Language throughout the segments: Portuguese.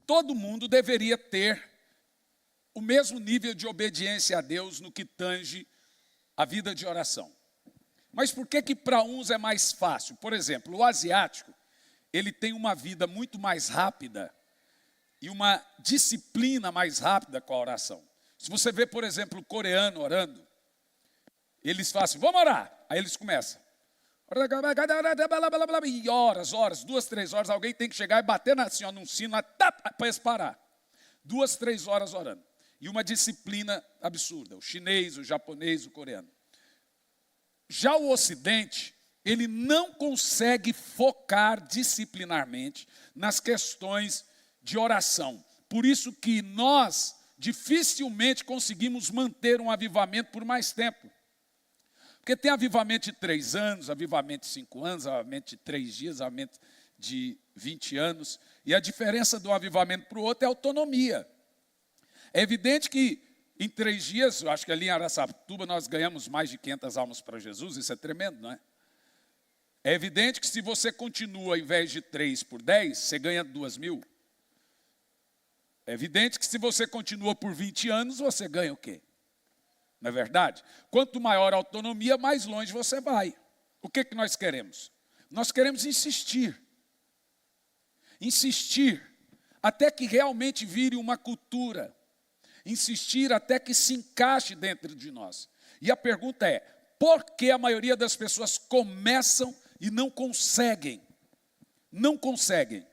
todo mundo deveria ter o mesmo nível de obediência a Deus no que tange a vida de oração. Mas por que para uns é mais fácil? Por exemplo, o asiático, ele tem uma vida muito mais rápida e uma disciplina mais rápida com a oração. Se você vê, por exemplo, o coreano orando, eles fazem assim, vamos orar. Aí eles começam. E horas, 2, 3 horas, alguém tem que chegar e bater assim, ó, num sino para eles parar. 2, 3 horas orando. E uma disciplina absurda, o chinês, o japonês, o coreano. Já o Ocidente, ele não consegue focar disciplinarmente nas questões de oração. Por isso que nós dificilmente conseguimos manter um avivamento por mais tempo. Porque tem avivamento de 3 anos, avivamento de 5 anos, avivamento de 3 dias, avivamento de 20 anos. E a diferença de um avivamento para o outro é a autonomia. É evidente que em 3 dias, eu acho que ali em Araçatuba nós ganhamos mais de 500 almas para Jesus, isso é tremendo, não é? É evidente que se você continua, ao invés de 3 por 10, você ganha 2.000. É evidente que se você continua por 20 anos, você ganha o quê? Não é verdade? Quanto maior a autonomia, mais longe você vai. O que nós queremos? Nós queremos insistir. Insistir até que realmente vire uma cultura. Insistir até que se encaixe dentro de nós. E a pergunta é, por que a maioria das pessoas começam e não conseguem? Não conseguem.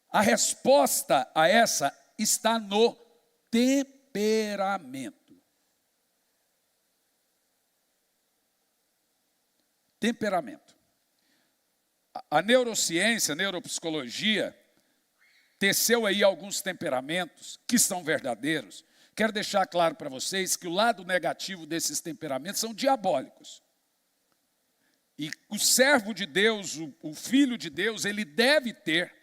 A resposta a essa está no temperamento. Temperamento. A neurociência, a neuropsicologia, teceu aí alguns temperamentos que são verdadeiros. Quero deixar claro para vocês que o lado negativo desses temperamentos são diabólicos. E o servo de Deus, o filho de Deus, ele deve ter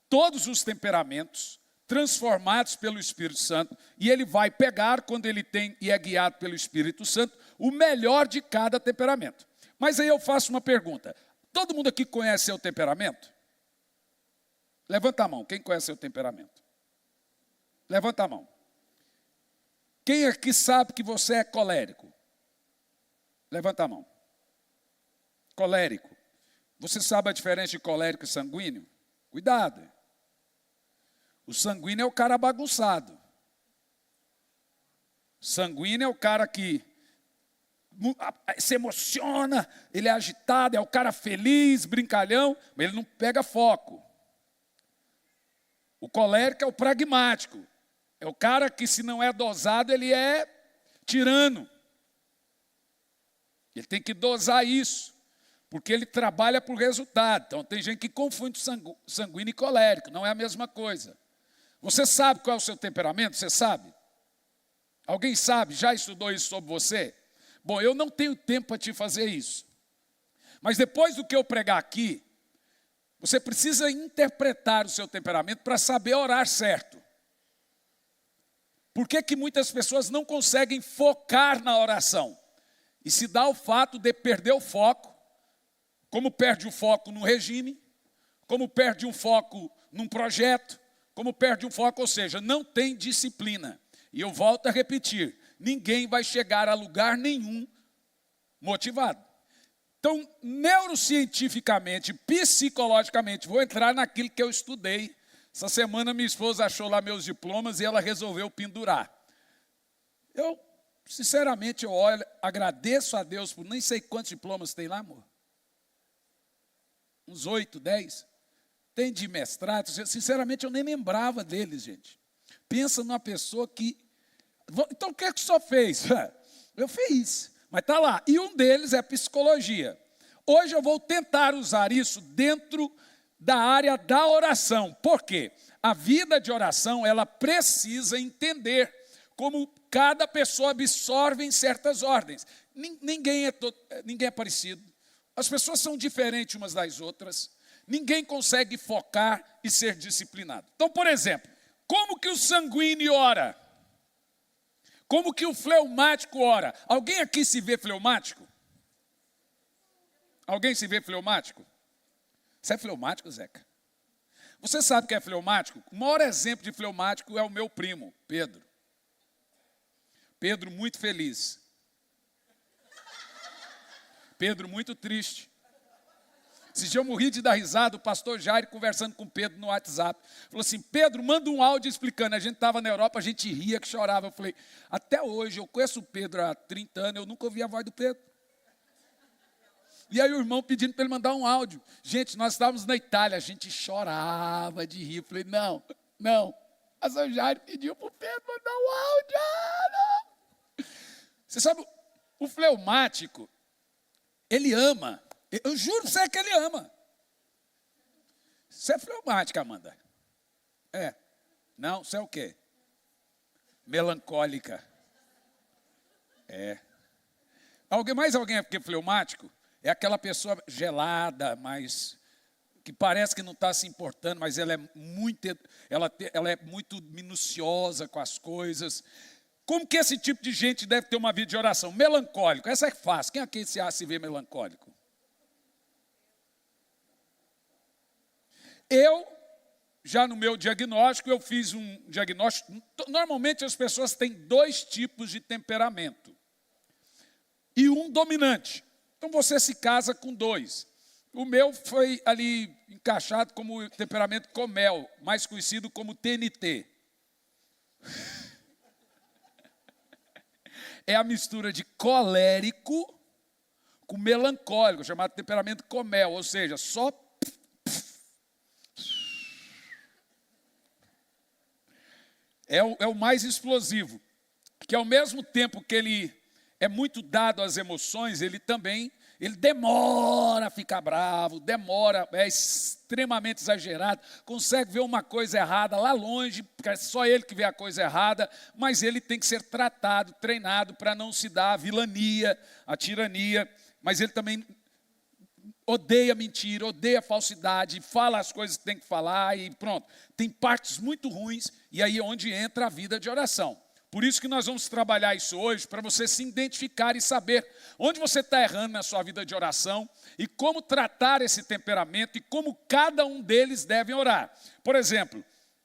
todos os temperamentos transformados pelo Espírito Santo, e ele vai pegar, quando ele tem e é guiado pelo Espírito Santo, o melhor de cada temperamento. Mas aí eu faço uma pergunta. Todo mundo aqui conhece seu temperamento? Levanta a mão, quem conhece seu temperamento? Levanta a mão. Quem aqui sabe que você é colérico? Levanta a mão. Colérico. Você sabe a diferença de colérico e sanguíneo? Cuidado. O sanguíneo é o cara bagunçado. O sanguíneo é o cara que se emociona, ele é agitado, é o cara feliz, brincalhão, mas ele não pega foco. O colérico é o pragmático. É o cara que, se não é dosado, ele é tirano. Ele tem que dosar isso, porque ele trabalha por resultado. Então, tem gente que confunde sanguíneo e colérico, não é a mesma coisa. Você sabe qual é o seu temperamento? Você sabe? Alguém sabe? Já estudou isso sobre você? Bom, eu não tenho tempo para te fazer isso. Mas depois do que eu pregar aqui, você precisa interpretar o seu temperamento para saber orar certo. Por que muitas pessoas não conseguem focar na oração? E se dá o fato de perder o foco, como perde o foco no regime, como perde um foco num projeto, como perde um foco, ou seja, não tem disciplina. E eu volto a repetir, ninguém vai chegar a lugar nenhum motivado. Então, neurocientificamente, psicologicamente, vou entrar naquilo que eu estudei. Essa semana minha esposa achou lá meus diplomas e ela resolveu pendurar. Eu, sinceramente, eu olho, agradeço a Deus por nem sei quantos diplomas tem lá, amor. Uns 8, 10. Tem de mestrado. Sinceramente, eu nem lembrava deles, gente. Pensa numa pessoa que... Então, o que é que o senhor fez? Eu fiz, mas está lá. E um deles é psicologia. Hoje eu vou tentar usar isso dentro da área da oração. Por quê? A vida de oração, ela precisa entender como cada pessoa absorve em certas ordens. Ninguém é parecido. As pessoas são diferentes umas das outras. Ninguém consegue focar e ser disciplinado. Então, por exemplo, como que o sanguíneo ora? Como que o fleumático ora? Alguém aqui se vê fleumático? Alguém se vê fleumático? Você é fleumático, Zeca? Você sabe o que é fleumático? O maior exemplo de fleumático é o meu primo, Pedro. Pedro muito feliz. Pedro muito triste. Esse dia eu morri de dar risada, o pastor Jair conversando com Pedro no WhatsApp. Falou assim, Pedro, manda um áudio explicando. A gente estava na Europa, a gente ria, que chorava. Eu falei, até hoje, eu conheço o Pedro há 30 anos, eu nunca ouvi a voz do Pedro. E aí o irmão pedindo para ele mandar um áudio. Gente, nós estávamos na Itália, a gente chorava de rir. Eu falei, não. O pastor Jair pediu para o Pedro mandar um áudio. Não. Você sabe, o fleumático, ele ama. Eu juro para você que ele ama. Você é fleumática, Amanda? É. Não, você é o quê? Melancólica. É. Mais alguém é porque fleumático? É aquela pessoa gelada, mas que parece que não está se importando, mas ela é muito minuciosa com as coisas. Como que esse tipo de gente deve ter uma vida de oração? Melancólico, essa é fácil. Quem aqui se vê melancólico? Eu, já no meu diagnóstico, eu fiz um diagnóstico. Normalmente as pessoas têm 2 tipos de temperamento. E um dominante. Então você se casa com 2. O meu foi ali encaixado como temperamento Comel, mais conhecido como TNT. É a mistura de colérico com melancólico, chamado temperamento Comel, ou seja, só é o mais explosivo, que ao mesmo tempo que ele é muito dado às emoções, ele demora a ficar bravo, é extremamente exagerado, consegue ver uma coisa errada lá longe, porque é só ele que vê a coisa errada, mas ele tem que ser tratado, treinado para não se dar a vilania, a tirania, mas ele também odeia mentira, odeia falsidade, fala as coisas que tem que falar e pronto. Tem partes muito ruins e aí é onde entra a vida de oração. Por isso que nós vamos trabalhar isso hoje, para você se identificar e saber onde você está errando na sua vida de oração e como tratar esse temperamento e como cada um deles deve orar. Por exemplo,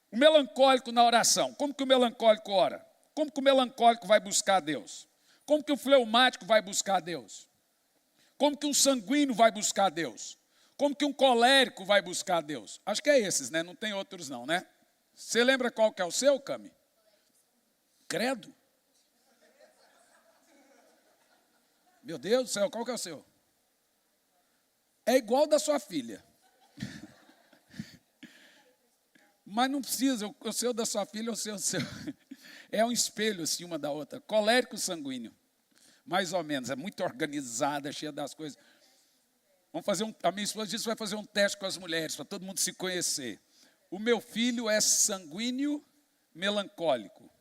o melancólico na oração. Como que o melancólico ora? Como que o melancólico vai buscar a Deus? Como que o fleumático vai buscar a Deus? Como que um sanguíneo vai buscar a Deus? Como que um colérico vai buscar a Deus? Acho que é esses, né? Não tem outros não, né? Você lembra qual que é o seu, Cami? Credo. Meu Deus do céu, qual que é o seu? É igual da sua filha. Mas não precisa, o seu da sua filha, o seu. É um espelho assim, uma da outra. Colérico sanguíneo. Mais ou menos, é muito organizada, cheia das coisas. A minha esposa disse que vai fazer um teste com as mulheres, para todo mundo se conhecer. O meu filho é sanguíneo melancólico.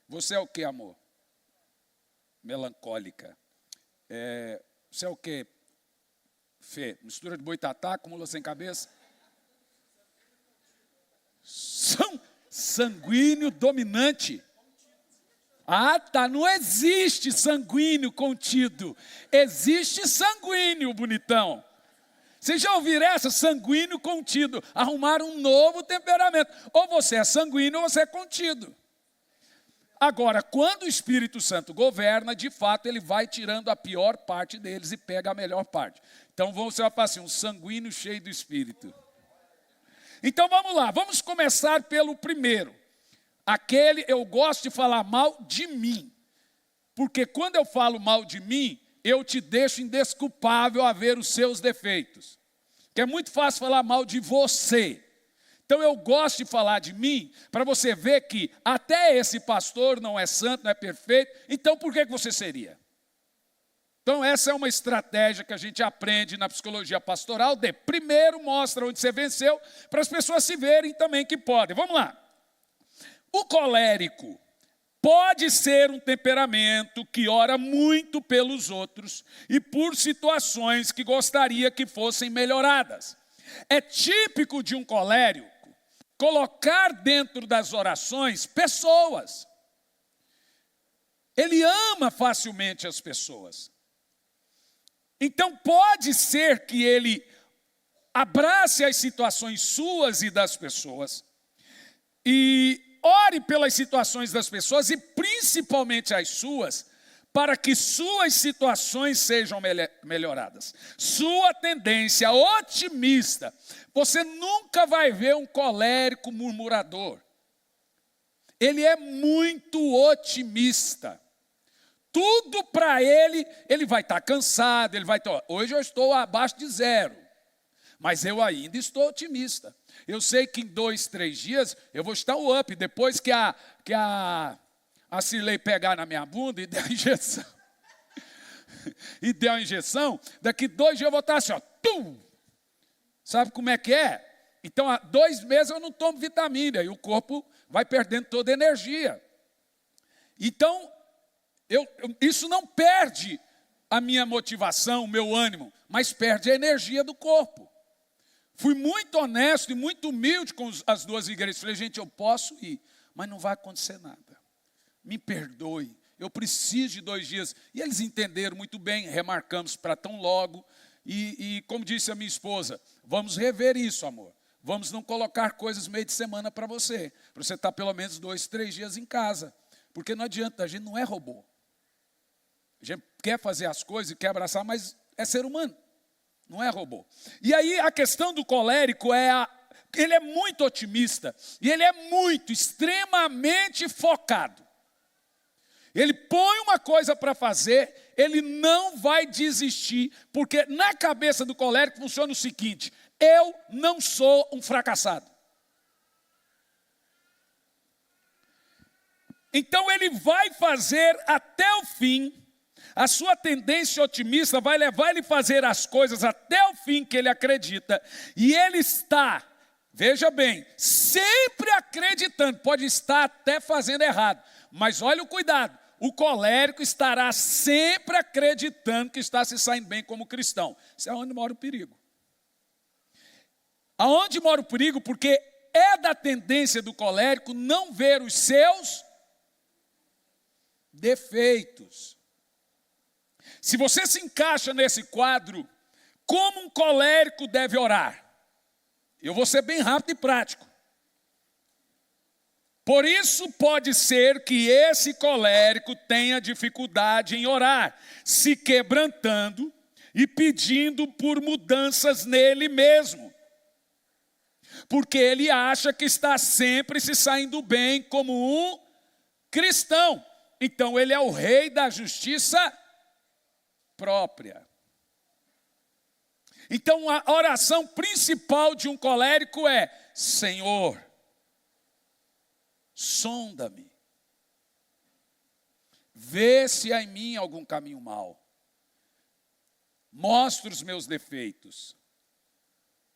Você é o que, amor? Melancólica. Você é o que, Fê? Mistura de boitatá, acumula sem cabeça? Sanguíneo dominante. Ah, tá, não existe sanguíneo contido. Existe sanguíneo, bonitão. Vocês já ouviram essa? Sanguíneo contido. Arrumaram um novo temperamento. Ou você é sanguíneo ou você é contido. Agora, quando o Espírito Santo governa, de fato, ele vai tirando a pior parte deles e pega a melhor parte. Então, você vai falar assim, um sanguíneo cheio do Espírito. Então, vamos lá. Vamos começar pelo primeiro. Aquele, eu gosto de falar mal de mim. Porque quando eu falo mal de mim, eu te deixo indesculpável a ver os seus defeitos. Que é muito fácil falar mal de você. Então eu gosto de falar de mim, para você ver que até esse pastor não é santo, não é perfeito, então por que você seria? Então essa é uma estratégia que a gente aprende na psicologia pastoral, primeiro mostra onde você venceu, para as pessoas se verem também que podem. Vamos lá. O colérico pode ser um temperamento que ora muito pelos outros e por situações que gostaria que fossem melhoradas. É típico de um colérico colocar dentro das orações pessoas. Ele ama facilmente as pessoas. Então pode ser que ele abrace as situações suas e das pessoas, e ore pelas situações das pessoas, e principalmente as suas, para que suas situações sejam melhoradas. Sua tendência otimista. Você nunca vai ver um colérico murmurador. Ele é muito otimista. Tudo para ele vai estar cansado, ele vai estar... Hoje eu estou abaixo de 0, mas eu ainda estou otimista. Eu sei que em 2, 3 dias eu vou estar o up, depois que a Cirlei pegar na minha bunda e der a injeção. E der a injeção, daqui 2 dias eu vou estar assim, ó. Tum! Sabe como é que é? Então, há 2 meses eu não tomo vitamina e o corpo vai perdendo toda a energia. Então, isso não perde a minha motivação, o meu ânimo, mas perde a energia do corpo. Fui muito honesto e muito humilde com as 2 igrejas. Falei, gente, eu posso ir, mas não vai acontecer nada. Me perdoe, eu preciso de 2 dias. E eles entenderam muito bem, remarcamos para tão logo. E como disse a minha esposa, vamos rever isso, amor. Vamos não colocar coisas meio de semana para você estar pelo menos 2, 3 dias em casa. Porque não adianta, a gente não é robô. A gente quer fazer as coisas e quer abraçar, mas é ser humano, não é robô. E aí a questão do colérico ele é muito otimista e ele é extremamente focado. Ele põe uma coisa para fazer, ele não vai desistir, porque na cabeça do colérico funciona o seguinte: eu não sou um fracassado. Então ele vai fazer até o fim. A sua tendência otimista vai levar ele a fazer as coisas até o fim que ele acredita. E ele está, veja bem, sempre acreditando, pode estar até fazendo errado. Mas olha o cuidado, o colérico estará sempre acreditando que está se saindo bem como cristão. Isso é onde mora o perigo. Aonde mora o perigo? Porque é da tendência do colérico não ver os seus defeitos. Se você se encaixa nesse quadro, como um colérico deve orar? Eu vou ser bem rápido e prático. Por isso pode ser que esse colérico tenha dificuldade em orar, se quebrantando e pedindo por mudanças nele mesmo. Porque ele acha que está sempre se saindo bem como um cristão. Então ele é o rei da justiça própria. Então a oração principal de um colérico é: Senhor, sonda-me, vê se há em mim algum caminho mau, mostra os meus defeitos.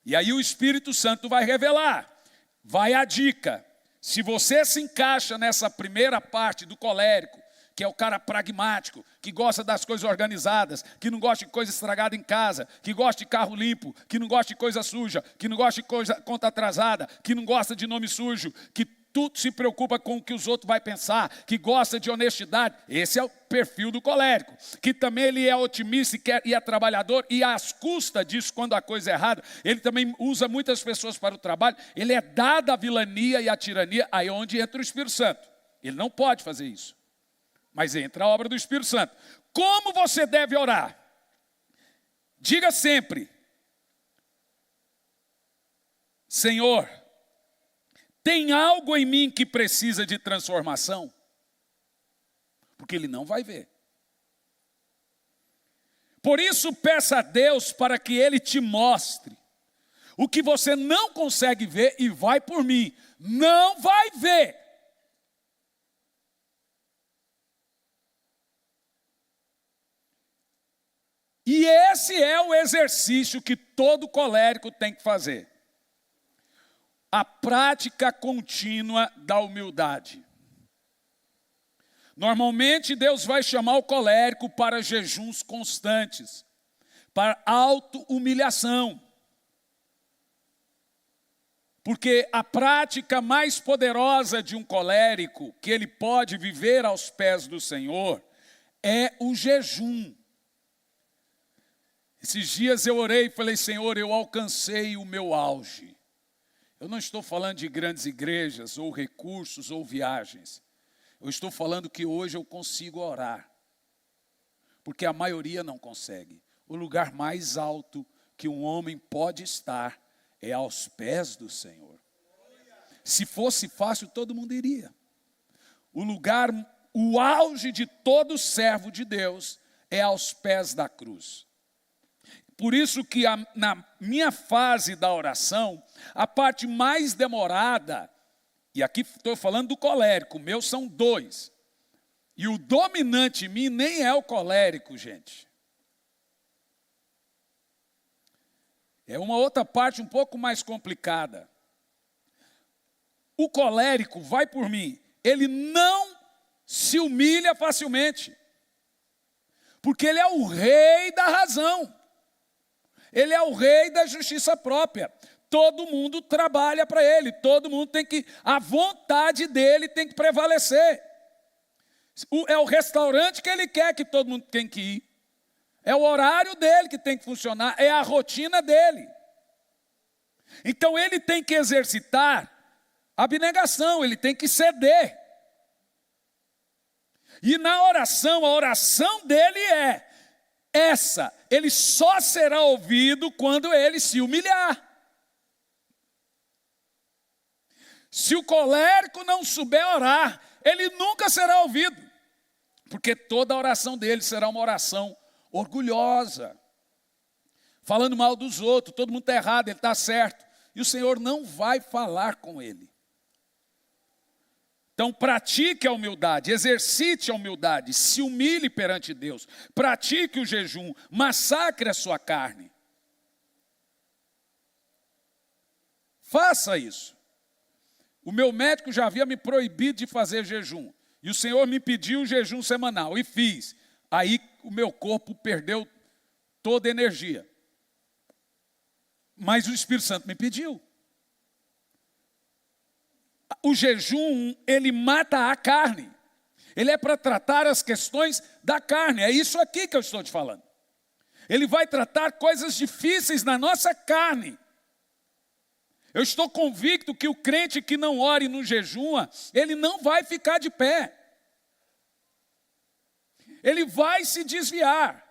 E aí o Espírito Santo vai revelar. Vai a dica: se você se encaixa nessa primeira parte do colérico, que é o cara pragmático, que gosta das coisas organizadas, que não gosta de coisa estragada em casa, que gosta de carro limpo, que não gosta de coisa suja, que não gosta de conta atrasada, que não gosta de nome sujo, que tudo se preocupa com o que os outros vão pensar, que gosta de honestidade. Esse é o perfil do colérico. Que também ele é otimista e é trabalhador, e às custas disso, quando a coisa é errada, ele também usa muitas pessoas para o trabalho. Ele é dado à vilania e à tirania, aí é onde entra o Espírito Santo. Ele não pode fazer isso, mas entra a obra do Espírito Santo. Como você deve orar? Diga sempre: Senhor, tem algo em mim que precisa de transformação? Porque ele não vai ver. Por isso peça a Deus para que ele te mostre o que você não consegue ver, e vai por mim, não vai ver. E esse é o exercício que todo colérico tem que fazer. A prática contínua da humildade. Normalmente Deus vai chamar o colérico para jejuns constantes, para auto-humilhação. Porque a prática mais poderosa de um colérico, que ele pode viver aos pés do Senhor, é o jejum. Esses dias eu orei e falei, Senhor, eu alcancei o meu auge. Eu não estou falando de grandes igrejas, ou recursos, ou viagens. Eu estou falando que hoje eu consigo orar. Porque a maioria não consegue. O lugar mais alto que um homem pode estar é aos pés do Senhor. Se fosse fácil, todo mundo iria. O auge de todo servo de Deus é aos pés da cruz. Por isso que na minha fase da oração, a parte mais demorada, e aqui estou falando do colérico, meus são 2. E o dominante em mim nem é o colérico, gente. É uma outra parte um pouco mais complicada. O colérico, vai por mim, ele não se humilha facilmente. Porque ele é o rei da razão. Ele é o rei da justiça própria. Todo mundo trabalha para ele. Todo mundo a vontade dele tem que prevalecer. É o restaurante que ele quer que todo mundo tem que ir. É o horário dele que tem que funcionar. É a rotina dele. Então ele tem que exercitar a abnegação. Ele tem que ceder. E na oração, a oração dele é essa. Ele só será ouvido quando ele se humilhar. Se o colérico não souber orar, ele nunca será ouvido. Porque toda a oração dele será uma oração orgulhosa. Falando mal dos outros, todo mundo está errado, ele está certo. E o Senhor não vai falar com ele. Então pratique a humildade, exercite a humildade, se humilhe perante Deus. Pratique o jejum, massacre a sua carne. Faça isso. O meu médico já havia me proibido de fazer jejum. E o Senhor me pediu o jejum semanal, e fiz. Aí o meu corpo perdeu toda a energia. Mas o Espírito Santo me pediu. O jejum, ele mata a carne. Ele é para tratar as questões da carne. É isso aqui que eu estou te falando. Ele vai tratar coisas difíceis na nossa carne. Eu estou convicto que o crente que não ore no jejum, ele não vai ficar de pé. Ele vai se desviar.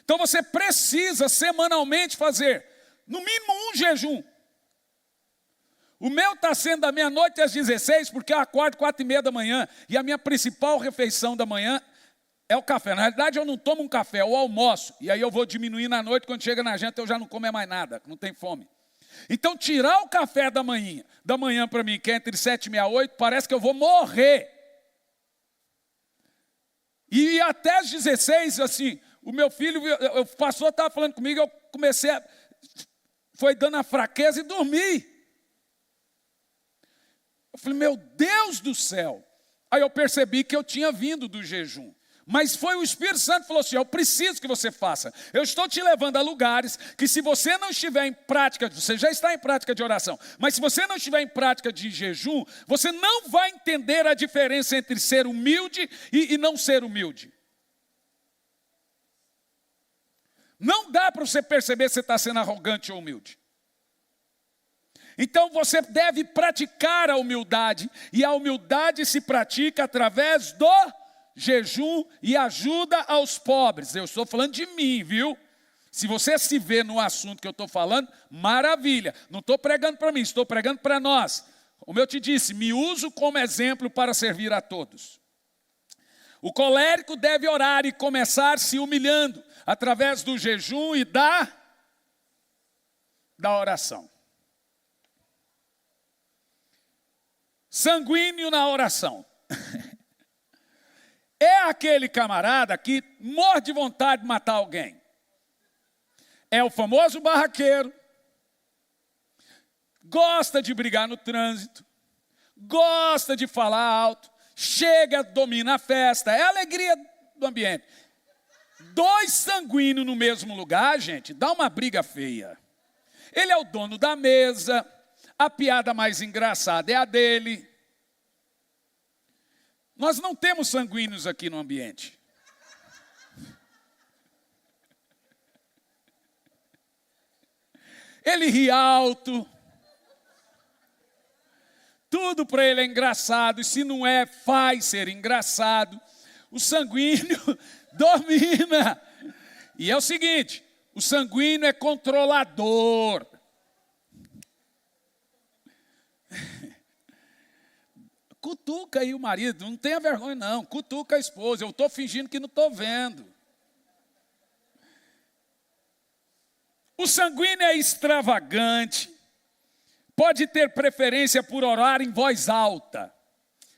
Então você precisa semanalmente fazer, no mínimo, um jejum. O meu está sendo da meia-noite às 16, porque eu acordo 4h30 da manhã, e a minha principal refeição da manhã é o café. Na realidade, eu não tomo um café, eu almoço. E aí eu vou diminuindo à noite, quando chega na janta eu já não como mais nada, não tem fome. Então, tirar o café da manhã para mim, que é entre 7h30 e 8h, parece que eu vou morrer. E até às 16, assim, o meu filho, o pastor estava falando comigo, eu comecei foi dando a fraqueza e dormi. Eu falei, meu Deus do céu. Aí eu percebi que eu tinha vindo do jejum. Mas foi o Espírito Santo que falou assim, eu preciso que você faça. Eu estou te levando a lugares que se você não estiver em prática, você já está em prática de oração, mas se você não estiver em prática de jejum, você não vai entender a diferença entre ser humilde e não ser humilde. Não dá para você perceber se você está sendo arrogante ou humilde. Então você deve praticar a humildade, e a humildade se pratica através do jejum e ajuda aos pobres. Eu estou falando de mim, viu? Se você se vê no assunto que eu estou falando, maravilha. Não estou pregando para mim, estou pregando para nós. Como eu te disse, me uso como exemplo para servir a todos. O colérico deve orar e começar se humilhando através do jejum e da oração. Sanguíneo na oração. É aquele camarada que morre de vontade de matar alguém. É o famoso barraqueiro. Gosta de brigar no trânsito. Gosta de falar alto. Chega, domina a festa. É a alegria do ambiente. 2 sanguíneos no mesmo lugar, gente, dá uma briga feia. Ele é o dono da mesa. A piada mais engraçada é a dele. Nós não temos sanguíneos aqui no ambiente. Ele ri alto. Tudo para ele é engraçado, e se não é, faz ser engraçado. O sanguíneo domina. E é o seguinte, o sanguíneo é controlador. Cutuca aí o marido, não tenha vergonha não, cutuca a esposa, eu estou fingindo que não estou vendo. O sanguíneo é extravagante, pode ter preferência por orar em voz alta.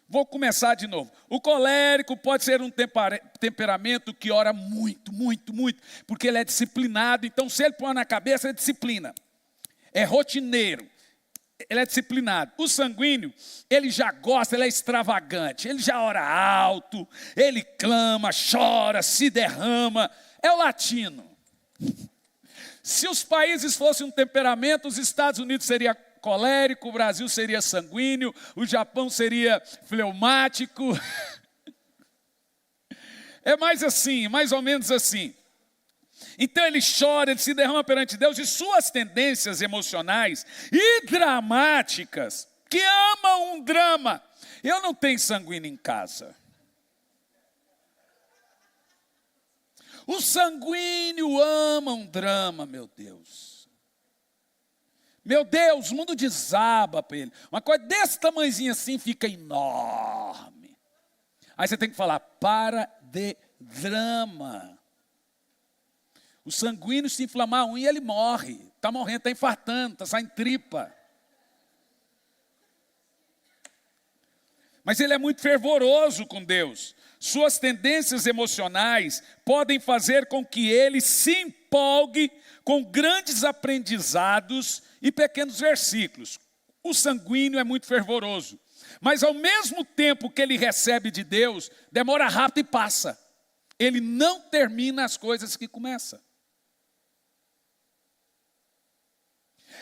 Vou começar de novo. O colérico pode ser um temperamento que ora muito, muito, muito, porque ele é disciplinado, então se ele põe na cabeça é disciplina. É rotineiro, ele é disciplinado. O sanguíneo, ele já gosta, ele é extravagante, ele já ora alto, ele clama, chora, se derrama, é o latino. Se os países fossem um temperamento, os Estados Unidos seria colérico, o Brasil seria sanguíneo, o Japão seria fleumático. É mais assim, mais ou menos assim. Então ele chora, ele se derrama perante Deus e suas tendências emocionais e dramáticas, que amam um drama. Eu não tenho sanguíneo em casa. O sanguíneo ama um drama, meu Deus. Meu Deus, o mundo desaba para ele. Uma coisa desse tamanhozinho assim fica enorme. Aí você tem que falar, para de drama. O sanguíneo se inflamar a unha, ele morre. Está morrendo, está infartando, está saindo tripa. Mas ele é muito fervoroso com Deus. Suas tendências emocionais podem fazer com que ele se empolgue com grandes aprendizados e pequenos versículos. O sanguíneo é muito fervoroso, mas ao mesmo tempo que ele recebe de Deus, demora rápido e passa. Ele não termina as coisas que começa.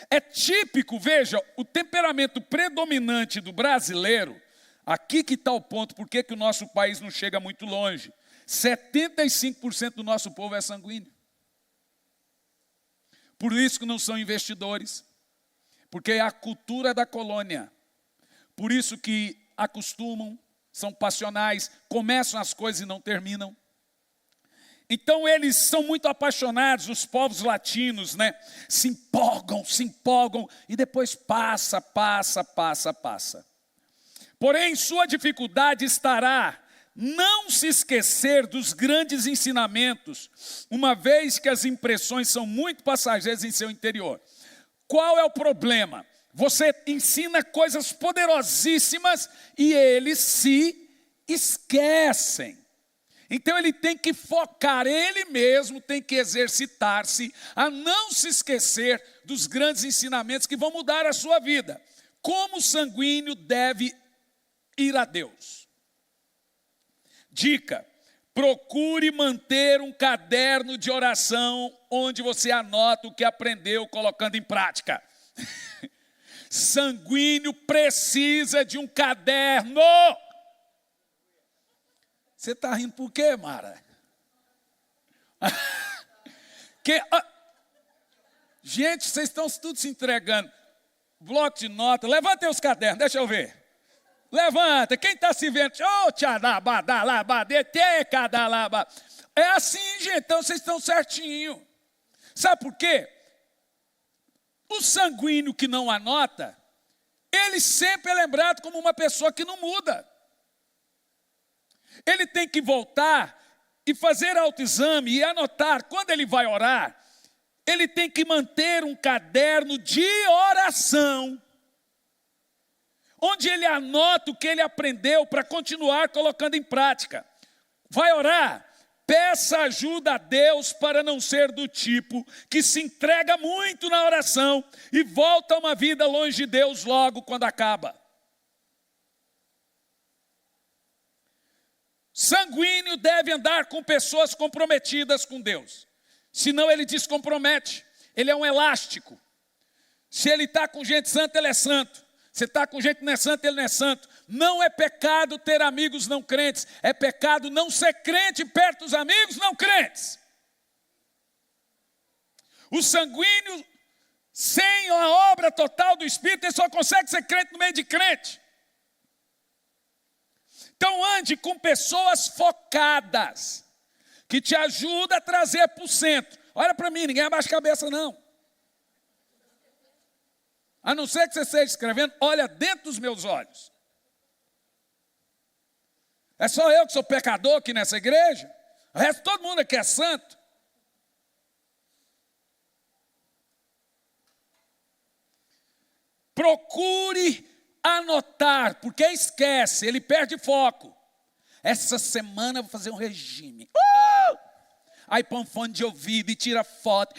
É típico, veja, o temperamento predominante do brasileiro. Aqui que está o ponto, por que o nosso país não chega muito longe? 75% do nosso povo é sanguíneo. Por isso que não são investidores, porque é a cultura da colônia. Por isso que acostumam, são passionais, começam as coisas e não terminam. Então eles são muito apaixonados, os povos latinos, né? Se empolgam e depois passa. Porém, sua dificuldade estará não se esquecer dos grandes ensinamentos, uma vez que as impressões são muito passageiras em seu interior. Qual é o problema? Você ensina coisas poderosíssimas e eles se esquecem. Então ele tem que focar, ele mesmo tem que exercitar-se a não se esquecer dos grandes ensinamentos que vão mudar a sua vida. Como o sanguíneo deve ir a Deus? Dica: procure manter um caderno de oração onde você anota o que aprendeu colocando em prática. Sanguíneo precisa de um caderno. Você está rindo por quê, Mara? Gente, vocês estão tudo se entregando. Bloco de nota, levanta os cadernos, deixa eu ver. Levanta, quem está se vendo? É assim, gente, então vocês estão certinho. Sabe por quê? O sanguíneo que não anota, ele sempre é lembrado como uma pessoa que não muda. Ele tem que voltar e fazer autoexame e anotar. Quando ele vai orar, ele tem que manter um caderno de oração, onde ele anota o que ele aprendeu para continuar colocando em prática. Vai orar? Peça ajuda a Deus para não ser do tipo que se entrega muito na oração e volta a uma vida longe de Deus logo quando acaba. Sanguíneo deve andar com pessoas comprometidas com Deus, senão ele descompromete. Ele é um elástico. Se ele está com gente santa, ele é santo. Se está com gente que não é santo, ele não é santo. Não é pecado ter amigos não crentes, é pecado não ser crente perto dos amigos não crentes. O sanguíneo Sem a obra total do Espírito, ele só consegue ser crente no meio de crente. Então ande com pessoas focadas, que te ajudam a trazer para o centro. Olha para mim, ninguém abaixa a cabeça não. A não ser que você esteja escrevendo, olha dentro dos meus olhos. É só eu que sou pecador aqui nessa igreja? O resto, todo mundo aqui é santo. Procure anotar, porque esquece, ele perde foco. Essa semana eu vou fazer um regime. Aí põe um fone de ouvido e tira foto.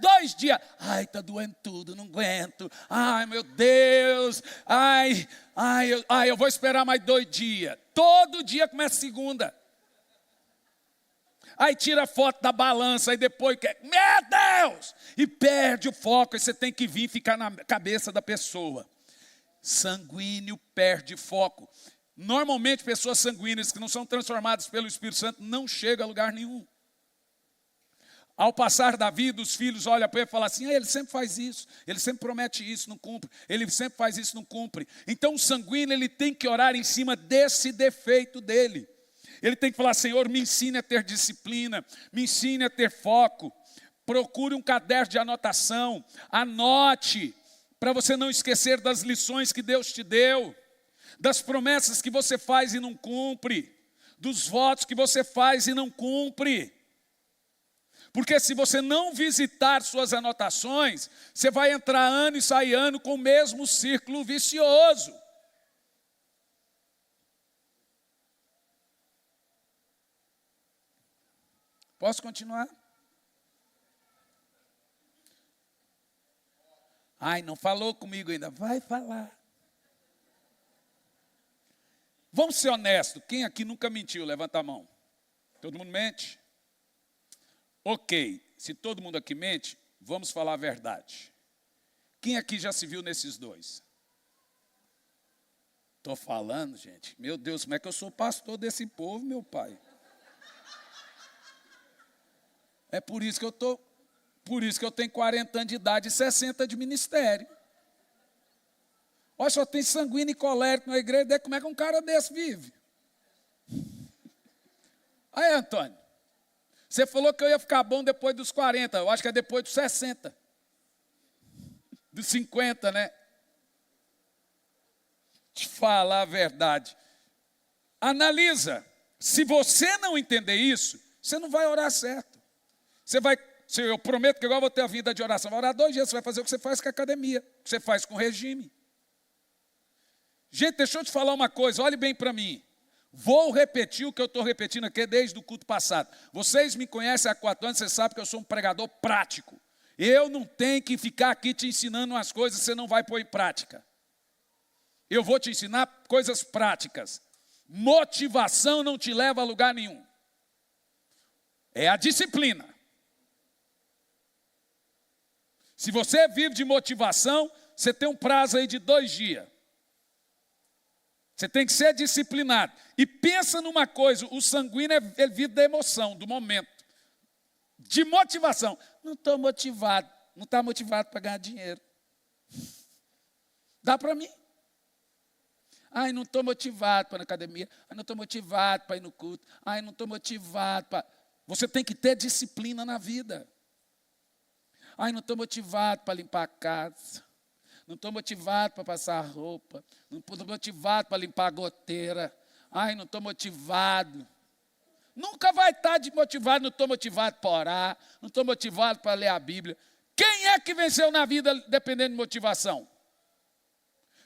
2 dias. Ai, está doendo tudo, não aguento. Ai, meu Deus. Eu vou esperar mais 2 dias. Todo dia começa segunda. Aí tira a foto da balança, aí depois quer, meu Deus! E perde o foco, aí você tem que vir ficar na cabeça da pessoa. Sanguíneo perde foco. Normalmente pessoas sanguíneas que não são transformadas pelo Espírito Santo não chegam a lugar nenhum. Ao passar da vida, os filhos olham para ele e falam assim, ele sempre faz isso, ele sempre promete isso, não cumpre, ele sempre faz isso, não cumpre. Então o sanguíneo ele tem que orar em cima desse defeito dele. Ele tem que falar, Senhor, me ensine a ter disciplina, me ensine a ter foco. Procure um caderno de anotação, anote, para você não esquecer das lições que Deus te deu, das promessas que você faz e não cumpre, dos votos que você faz e não cumpre. Porque se você não visitar suas anotações, você vai entrar ano e sair ano com o mesmo círculo vicioso. Posso continuar? Ai, não falou comigo ainda. Vai falar. Vamos ser honestos. Quem aqui nunca mentiu? Levanta a mão. Todo mundo mente? Ok. Se todo mundo aqui mente, vamos falar a verdade. Quem aqui já se viu nesses dois? Estou falando, gente. Meu Deus, como é que eu sou pastor desse povo, meu pai? É por isso que eu tenho 40 anos de idade e 60 de ministério. Olha, só tem sanguíneo e colérico na igreja, como é que um cara desse vive? Aí, Antônio, você falou que eu ia ficar bom depois dos 40, eu acho que é depois dos 60. Dos 50, né? Te falar a verdade. Analisa, se você não entender isso, você não vai orar certo. Eu prometo que agora eu vou ter a vida de oração. Vai orar 2 dias, você vai fazer o que você faz com a academia, o que você faz com o regime. Gente, deixa eu te falar uma coisa, olhe bem para mim. Vou repetir o que eu estou repetindo aqui desde o culto passado. Vocês me conhecem há 4 anos, vocês sabem que eu sou um pregador prático. Eu não tenho que ficar aqui te ensinando umas coisas que você não vai pôr em prática. Eu vou te ensinar coisas práticas. Motivação não te leva a lugar nenhum. É a disciplina. Se você vive de motivação, você tem um prazo aí de 2 dias. Você tem que ser disciplinado. E pensa numa coisa, o sanguíneo ele vive da emoção, do momento. De motivação. Não estou motivado. Não está motivado para ganhar dinheiro. Dá para mim. Ai, não estou motivado para ir na academia. Ai, não estou motivado para ir no culto. Ai, não estou motivado para... Você tem que ter disciplina na vida. Ai, não estou motivado para limpar a casa. Não estou motivado para passar a roupa. Não estou motivado para limpar a goteira. Ai, não estou motivado. Nunca vai estar motivado, não estou motivado para orar. Não estou motivado para ler a Bíblia. Quem é que venceu na vida dependendo de motivação?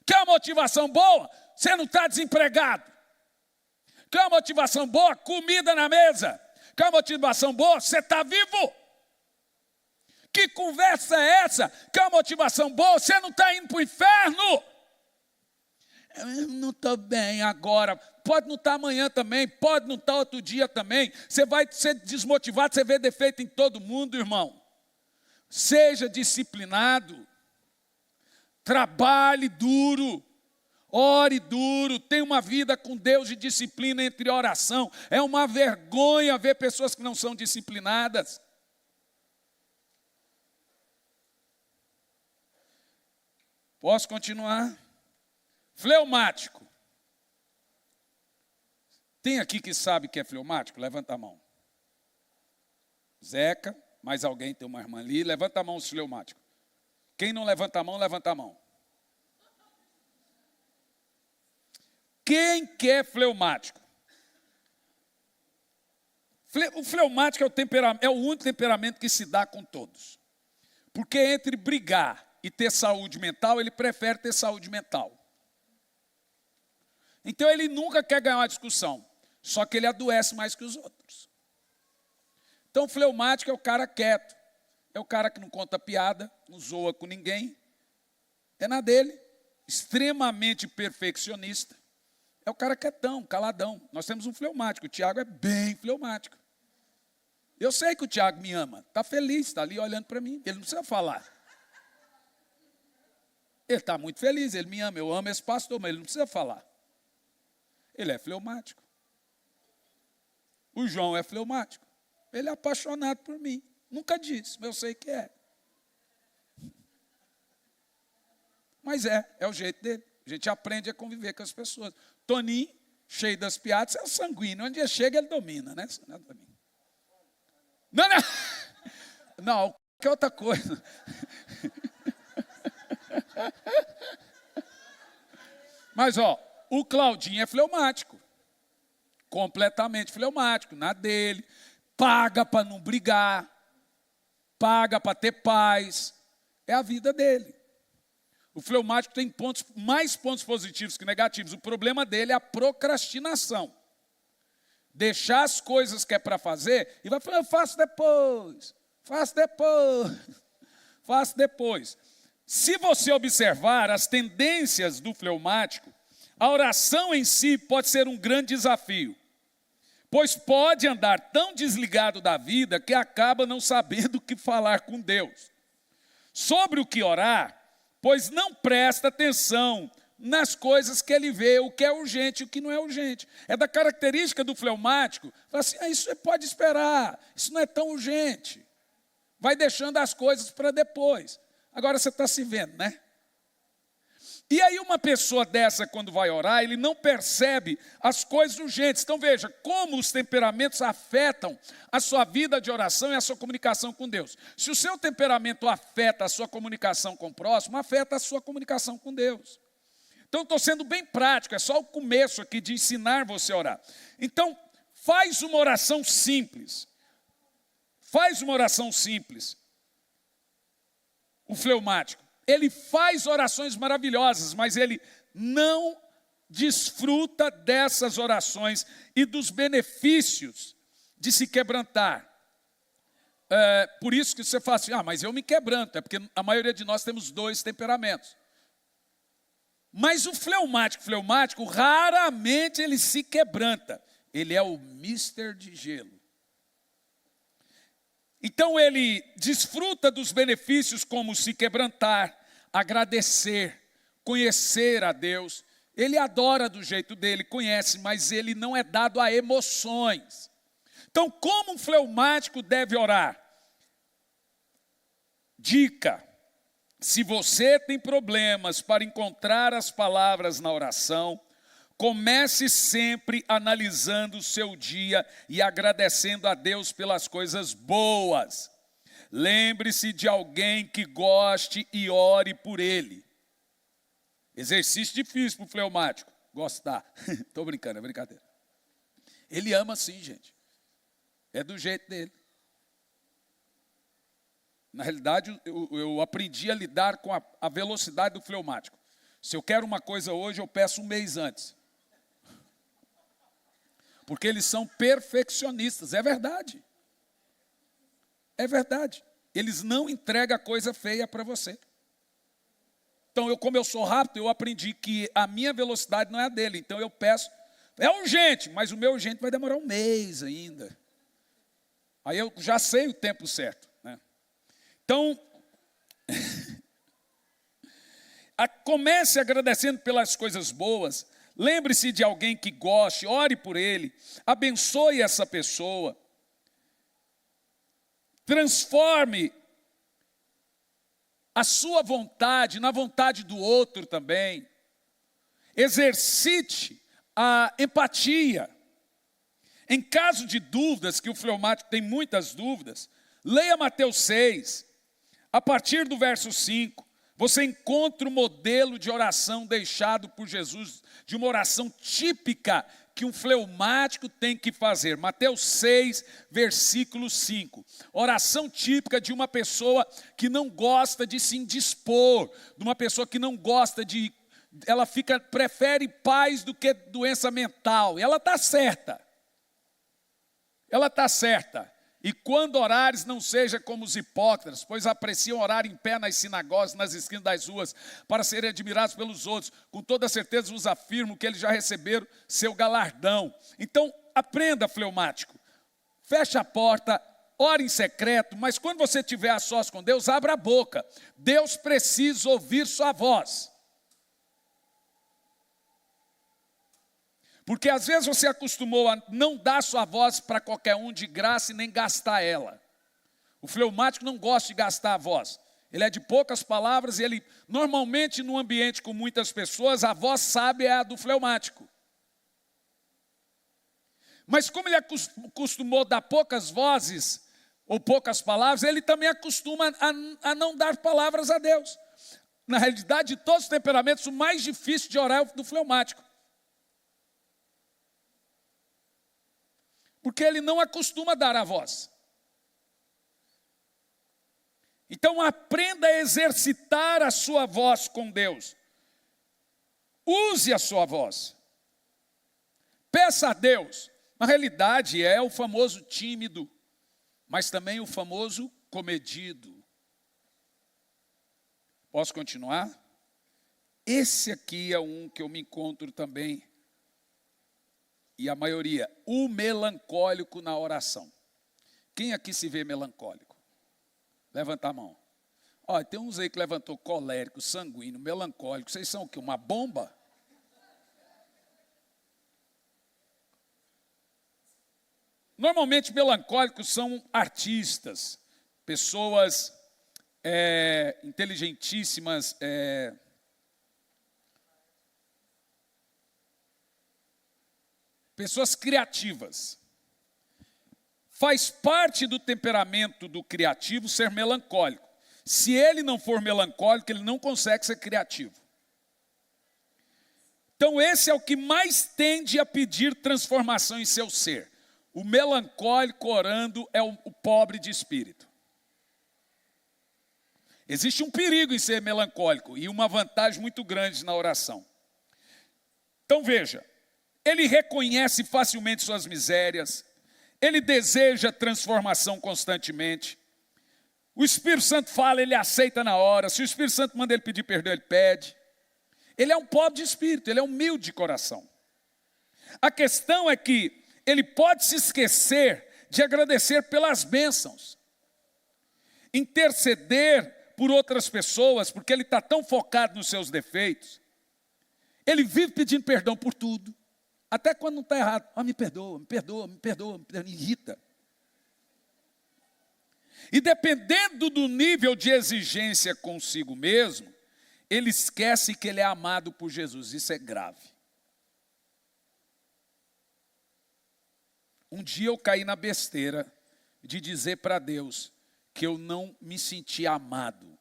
Quer uma motivação boa? Você não está desempregado. Quer uma motivação boa? Comida na mesa. Quer uma motivação boa? Você está vivo. Que conversa é essa? Quer uma motivação boa? Você não está indo para o inferno. Eu não estou bem agora. Pode não estar amanhã também. Pode não estar outro dia também. Você vai ser desmotivado. Você vê defeito em todo mundo, irmão. Seja disciplinado. Trabalhe duro. Ore duro. Tenha uma vida com Deus de disciplina entre oração. É uma vergonha ver pessoas que não são disciplinadas. Posso continuar? Fleumático. Tem aqui que sabe que é fleumático? Levanta a mão. Zeca, mais alguém, tem uma irmã ali. Levanta a mão os fleumáticos. Quem não levanta a mão, levanta a mão. Quem que é fleumático? O fleumático é o único temperamento que se dá com todos. Porque entre brigar e ter saúde mental, ele prefere ter saúde mental. Então ele nunca quer ganhar uma discussão, só que ele adoece mais que os outros. Então o fleumático é o cara quieto, é o cara que não conta piada, não zoa com ninguém, é na dele, extremamente perfeccionista. É o cara quietão, caladão. Nós temos um fleumático, o Tiago é bem fleumático. Eu sei que o Tiago me ama, está feliz, está ali olhando para mim, ele não precisa falar. Ele está muito feliz, ele me ama, eu amo esse pastor, mas ele não precisa falar. Ele é fleumático. O João é fleumático. Ele é apaixonado por mim. Nunca disse, mas eu sei que é. Mas é o jeito dele. A gente aprende a conviver com as pessoas. Toninho, cheio das piadas, é o sanguíneo. Onde ele chega, ele domina, né? Não. Não, que outra coisa. Mas, o Claudinho é fleumático. Completamente fleumático, na dele. Paga para não brigar. Paga para ter paz. É a vida dele. O fleumático tem mais pontos positivos que negativos. O problema dele é a procrastinação. Deixar as coisas que é para fazer e vai falar, eu faço depois. Faço depois. Se você observar as tendências do fleumático, a oração em si pode ser um grande desafio, pois pode andar tão desligado da vida que acaba não sabendo o que falar com Deus. Sobre o que orar, pois não presta atenção nas coisas que ele vê, o que é urgente e o que não é urgente. É da característica do fleumático, fala assim, isso pode esperar, isso não é tão urgente. Vai deixando as coisas para depois. Agora você está se vendo, né? E aí uma pessoa dessa, quando vai orar, ele não percebe as coisas urgentes. Então veja, como os temperamentos afetam a sua vida de oração e a sua comunicação com Deus. Se o seu temperamento afeta a sua comunicação com o próximo, afeta a sua comunicação com Deus. Então estou sendo bem prático, é só o começo aqui de ensinar você a orar. Então, faz uma oração simples. O fleumático. Ele faz orações maravilhosas, mas ele não desfruta dessas orações e dos benefícios de se quebrantar. Por isso que você fala assim, mas eu me quebranto. É porque a maioria de nós temos 2 temperamentos. Mas o fleumático, raramente ele se quebranta. Ele é o mister de gelo. Então ele desfruta dos benefícios como se quebrantar, agradecer, conhecer a Deus. Ele adora do jeito dele, conhece, mas ele não é dado a emoções. Então, como um fleumático deve orar? Dica: se você tem problemas para encontrar as palavras na oração, comece sempre analisando o seu dia e agradecendo a Deus pelas coisas boas. Lembre-se de alguém que goste e ore por ele. Exercício difícil para o fleumático. Gostar. Estou brincando, é brincadeira. Ele ama sim, gente. É do jeito dele. Na realidade, eu aprendi a lidar com a velocidade do fleumático. Se eu quero uma coisa hoje, eu peço um mês antes. Porque eles são perfeccionistas, é verdade. É verdade. Eles não entregam a coisa feia para você. Então, como eu sou rápido, eu aprendi que a minha velocidade não é a dele. Então, eu peço, é urgente, mas o meu urgente vai demorar um mês ainda. Aí eu já sei o tempo certo, né? Então, comece agradecendo pelas coisas boas. Lembre-se de alguém que goste, ore por ele, abençoe essa pessoa. Transforme a sua vontade na vontade do outro também. Exercite a empatia. Em caso de dúvidas, que o fleumático tem muitas dúvidas, leia Mateus 6. A partir do verso 5, você encontra o modelo de oração deixado por Jesus, de uma oração típica que um fleumático tem que fazer. Mateus 6, versículo 5. Oração típica de uma pessoa que não gosta de se indispor, de uma pessoa que não gosta de... Ela prefere paz do que doença mental. E ela está certa. Ela está certa. E quando orares, não seja como os hipócritas, pois apreciam orar em pé nas sinagogas, nas esquinas das ruas, para serem admirados pelos outros. Com toda certeza vos afirmo que eles já receberam seu galardão. Então, aprenda, fleumático. Feche a porta, ore em secreto, mas quando você estiver a sós com Deus, abra a boca. Deus precisa ouvir sua voz. Porque às vezes você acostumou a não dar sua voz para qualquer um de graça e nem gastar ela. O fleumático não gosta de gastar a voz. Ele é de poucas palavras e ele, normalmente num ambiente com muitas pessoas, a voz sábia é a do fleumático. Mas como ele acostumou a dar poucas vozes ou poucas palavras, ele também acostuma a não dar palavras a Deus. Na realidade, de todos os temperamentos, o mais difícil de orar é o do fleumático. Porque ele não acostuma a dar a voz. Então aprenda a exercitar a sua voz com Deus. Use a sua voz. Peça a Deus. Na realidade é o famoso tímido, mas também o famoso comedido. Posso continuar? Esse aqui é um que eu me encontro também. E a maioria, o melancólico na oração. Quem aqui se vê melancólico? Levanta a mão. Olha, tem uns aí que levantou colérico, sanguíneo, melancólico. Vocês são o quê? Uma bomba? Normalmente melancólicos são artistas, pessoas inteligentíssimas, pessoas criativas. Faz parte do temperamento do criativo ser melancólico. Se ele não for melancólico, ele não consegue ser criativo. Então esse é o que mais tende a pedir transformação em seu ser. O melancólico orando é o pobre de espírito. Existe um perigo em ser melancólico e uma vantagem muito grande na oração. Então veja, ele reconhece facilmente suas misérias, ele deseja transformação constantemente. O Espírito Santo fala, ele aceita na hora. Se o Espírito Santo manda ele pedir perdão, ele pede. Ele é um pobre de espírito, ele é humilde de coração. A questão é que ele pode se esquecer de agradecer pelas bênçãos, interceder por outras pessoas, porque ele está tão focado nos seus defeitos. Ele vive pedindo perdão por tudo. Até quando não está errado. Me perdoa, me perdoa, me perdoa, me irrita. E dependendo do nível de exigência consigo mesmo, ele esquece que ele é amado por Jesus. Isso é grave. Um dia eu caí na besteira de dizer para Deus que eu não me sentia amado.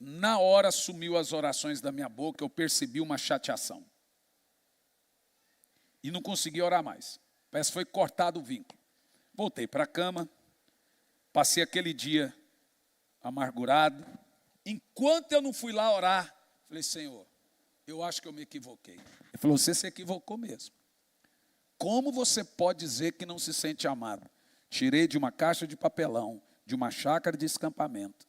Na hora sumiu as orações da minha boca, eu percebi uma chateação. E não consegui orar mais. Parece que foi cortado o vínculo. Voltei para a cama, passei aquele dia amargurado. Enquanto eu não fui lá orar, falei, Senhor, eu acho que eu me equivoquei. Ele falou, você se equivocou mesmo. Como você pode dizer que não se sente amado? Tirei de uma caixa de papelão, de uma chácara de espancamento.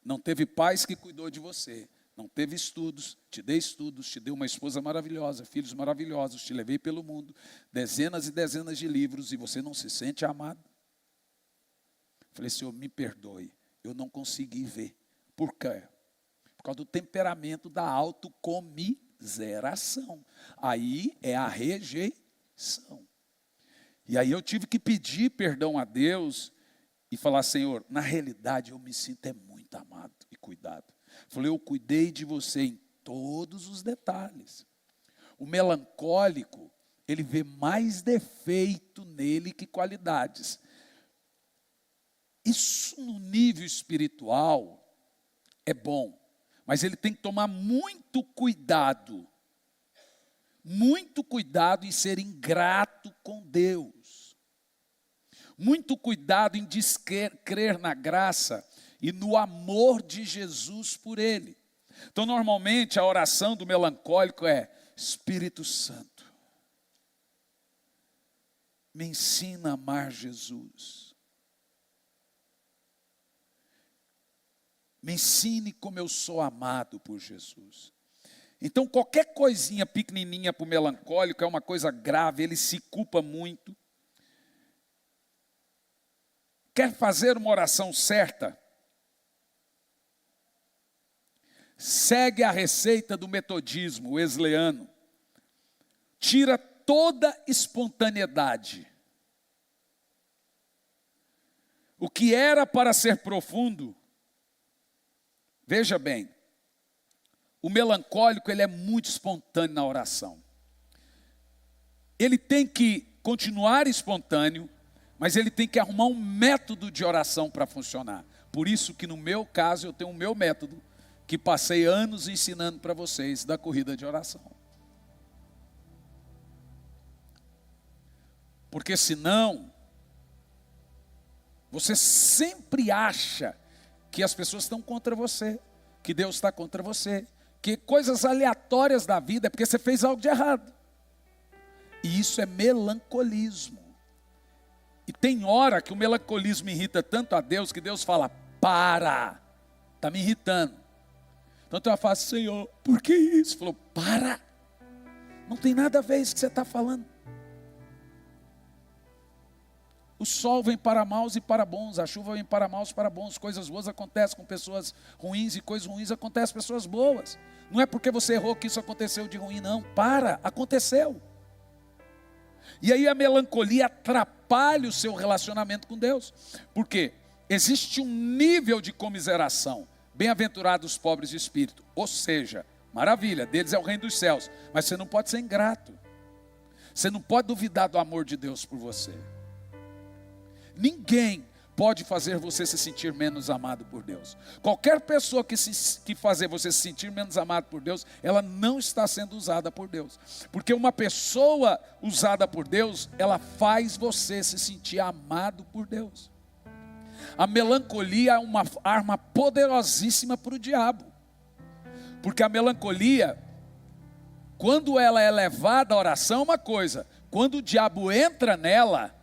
Não teve pais que cuidou de você. Não teve estudos, te dei uma esposa maravilhosa, filhos maravilhosos, te levei pelo mundo, dezenas e dezenas de livros, e você não se sente amado? Falei, Senhor, me perdoe, eu não consegui ver. Por quê? Por causa do temperamento da autocomiseração. Aí é a rejeição. E aí eu tive que pedir perdão a Deus, e falar: Senhor, na realidade eu me sinto muito amado e cuidado. Falei: eu cuidei de você em todos os detalhes. O melancólico, ele vê mais defeito nele que qualidades. Isso no nível espiritual é bom, mas ele tem que tomar muito cuidado em ser ingrato com Deus. Muito cuidado em descrer na graça e no amor de Jesus por ele. Então, normalmente, a oração do melancólico é: Espírito Santo, me ensina a amar Jesus. Me ensine como eu sou amado por Jesus. Então, qualquer coisinha pequenininha para o melancólico é uma coisa grave, ele se culpa muito. Quer fazer uma oração certa? Segue a receita do metodismo wesleyano. Tira toda espontaneidade. O que era para ser profundo, veja bem, o melancólico, ele é muito espontâneo na oração. Ele tem que continuar espontâneo, mas ele tem que arrumar um método de oração para funcionar. Por isso que no meu caso eu tenho o meu método, que passei anos ensinando para vocês, da corrida de oração. Porque senão, você sempre acha que as pessoas estão contra você, que Deus está contra você, que coisas aleatórias da vida é porque você fez algo de errado. E isso é melancolismo. E tem hora que o melancolismo irrita tanto a Deus, que Deus fala: para, está me irritando. Então eu falo: Senhor, por que isso? Ele falou: para, não tem nada a ver isso que você está falando. O sol vem para maus e para bons, a chuva vem para maus e para bons, coisas boas acontecem com pessoas ruins e coisas ruins acontecem com pessoas boas. Não é porque você errou que isso aconteceu de ruim, não. Para, aconteceu. E aí a melancolia atrapalha o seu relacionamento com Deus. Por quê? Existe um nível de comiseração. Bem-aventurados os pobres de espírito. Ou seja, maravilha, deles é o reino dos céus. Mas você não pode ser ingrato. Você não pode duvidar do amor de Deus por você. Ninguém pode fazer você se sentir menos amado por Deus. Qualquer pessoa que fazer você se sentir menos amado por Deus, ela não está sendo usada por Deus. Porque uma pessoa usada por Deus, ela faz você se sentir amado por Deus. A melancolia é uma arma poderosíssima para o diabo. Porque a melancolia, quando ela é levada à oração, é uma coisa. Quando o diabo entra nela,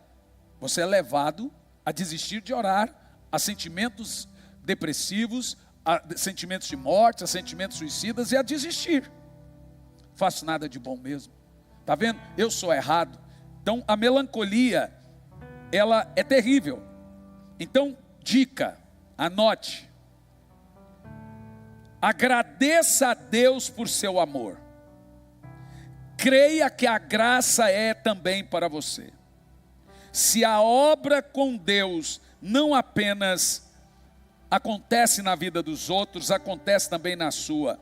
você é levado a desistir de orar, a sentimentos depressivos, a sentimentos de morte, a sentimentos suicidas e a desistir. Não faço nada de bom mesmo. Está vendo? Eu sou errado. Então a melancolia, ela é terrível. Então, dica, anote. Agradeça a Deus por seu amor. Creia que a graça é também para você. Se a obra com Deus não apenas acontece na vida dos outros, acontece também na sua.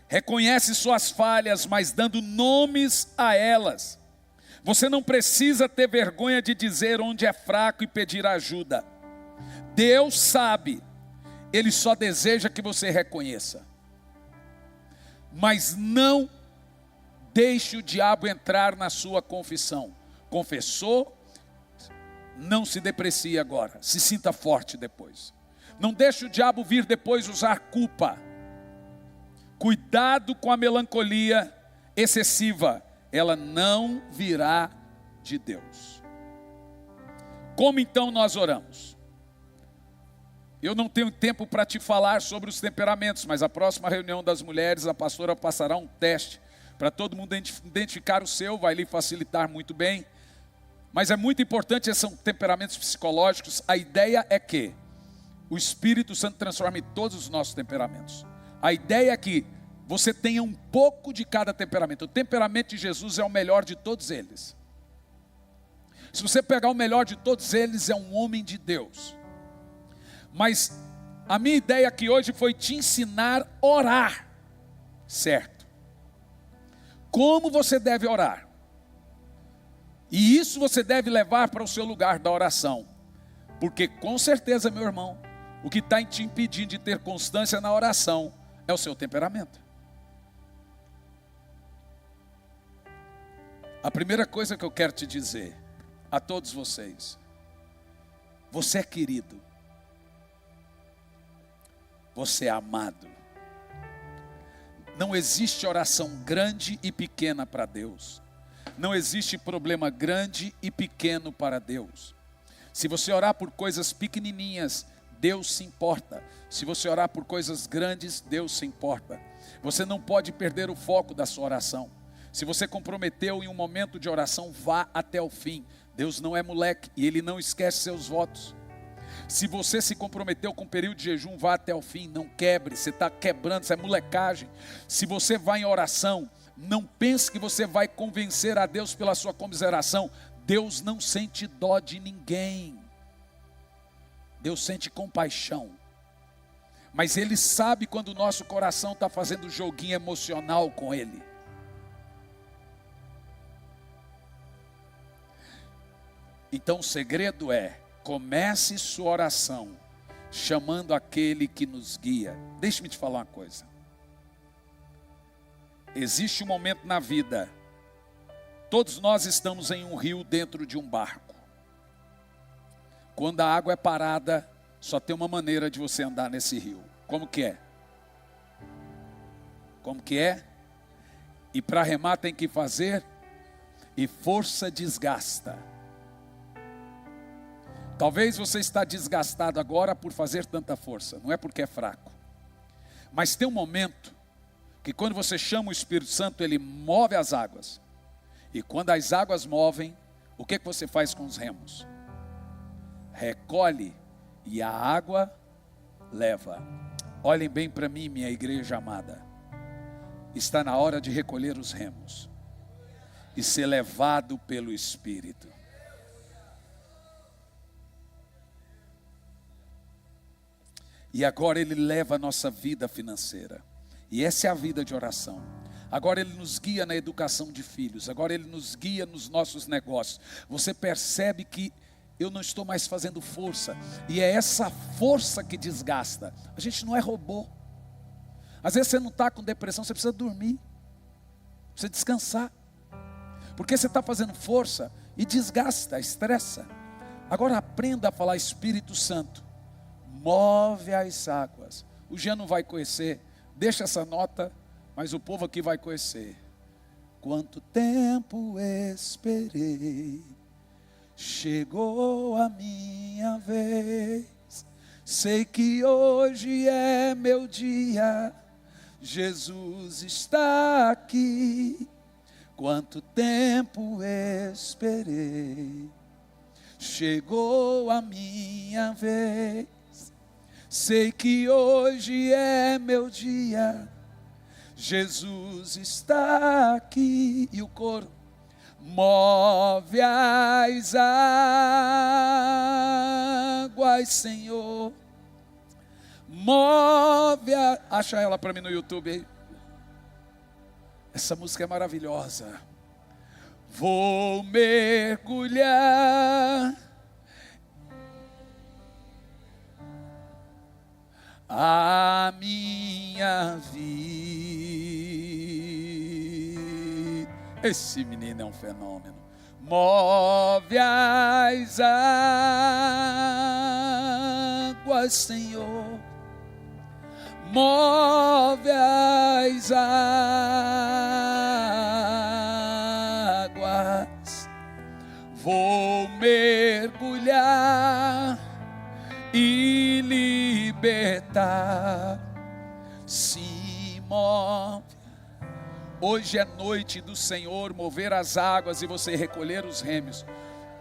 Reconhece suas falhas, mas dando nomes a elas. Você não precisa ter vergonha de dizer onde é fraco e pedir ajuda. Deus sabe, Ele só deseja que você reconheça. Mas não deixe o diabo entrar na sua confissão. Confessou? Não se deprecie agora, se sinta forte depois. Não deixe o diabo vir depois usar culpa. Cuidado com a melancolia excessiva, ela não virá de Deus. Como então nós oramos? Eu não tenho tempo para te falar sobre os temperamentos, mas a próxima reunião das mulheres, a pastora passará um teste para todo mundo identificar o seu, vai lhe facilitar muito bem. Mas é muito importante, esses são temperamentos psicológicos. A ideia é que o Espírito Santo transforme todos os nossos temperamentos. A ideia é que você tenha um pouco de cada temperamento. O temperamento de Jesus é o melhor de todos eles. Se você pegar o melhor de todos eles, é um homem de Deus. Mas a minha ideia aqui hoje foi te ensinar a orar, certo? Como você deve orar. E isso você deve levar para o seu lugar da oração. Porque com certeza, meu irmão, o que está te impedindo de ter constância na oração é o seu temperamento. A primeira coisa que eu quero te dizer a todos vocês: você é querido, você é amado. Não existe oração grande e pequena para Deus. Não existe problema grande e pequeno para Deus. Se você orar por coisas pequenininhas, Deus se importa. Se você orar por coisas grandes, Deus se importa. Você não pode perder o foco da sua oração. Se você comprometeu em um momento de oração, vá até o fim. Deus não é moleque e Ele não esquece seus votos. Se você se comprometeu com um período de jejum, vá até o fim, não quebre. Você está quebrando, isso é molecagem. Se você vai em oração, não pense que você vai convencer a Deus pela sua comiseração. Deus não sente dó de ninguém. Deus sente compaixão. Mas Ele sabe quando o nosso coração está fazendo joguinho emocional com Ele. Então o segredo é: comece sua oração chamando aquele que nos guia. Deixe-me te falar uma coisa. Existe um momento na vida, todos nós estamos em um rio dentro de um barco. Quando a água é parada, só tem uma maneira de você andar nesse rio. Como que é? Como que é? E para remar tem que fazer, e força desgasta. Talvez você está desgastado agora por fazer tanta força, não é porque é fraco. Mas tem um momento que quando você chama o Espírito Santo, ele move as águas. E quando as águas movem, o que você faz com os remos? Recolhe e a água leva. Olhem bem para mim, minha igreja amada. Está na hora de recolher os remos e ser levado pelo Espírito. E agora Ele leva a nossa vida financeira. E essa é a vida de oração. Agora Ele nos guia na educação de filhos. Agora Ele nos guia nos nossos negócios. Você percebe que eu não estou mais fazendo força. E é essa força que desgasta. A gente não é robô. Às vezes você não está com depressão, você precisa dormir. Precisa descansar. Porque você está fazendo força e desgasta, estressa. Agora aprenda a falar: Espírito Santo, move as águas. O Jean não vai conhecer. Deixa essa nota, mas o povo aqui vai conhecer. Quanto tempo esperei, chegou a minha vez. Sei que hoje é meu dia, Jesus está aqui. Quanto tempo esperei, chegou a minha vez. Sei que hoje é meu dia, Jesus está aqui. E o coro: move as águas, Senhor. Move a... Acha ela para mim no YouTube aí. Essa música é maravilhosa. Vou mergulhar a minha vida. Esse menino é um fenômeno. Move as águas, Senhor. Move as águas. Vou mergulhar e libertar. Se move. Hoje é noite do Senhor mover as águas e você recolher os remos.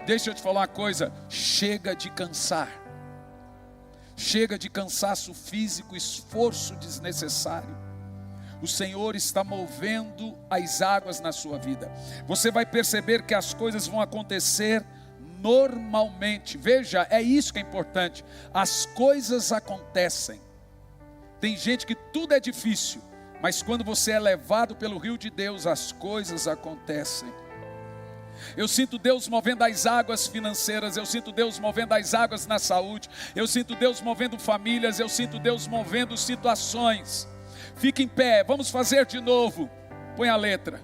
Deixa eu te falar uma coisa: chega de cansar. Chega de cansaço físico, esforço desnecessário. O Senhor está movendo as águas na sua vida. Você vai perceber que as coisas vão acontecer normalmente. Veja, é isso que é importante. As coisas acontecem. Tem gente que tudo é difícil, mas quando você é levado pelo rio de Deus, as coisas acontecem. Eu sinto Deus movendo as águas financeiras, eu sinto Deus movendo as águas na saúde, eu sinto Deus movendo famílias, eu sinto Deus movendo situações. Fique em pé, vamos fazer de novo. Põe a letra.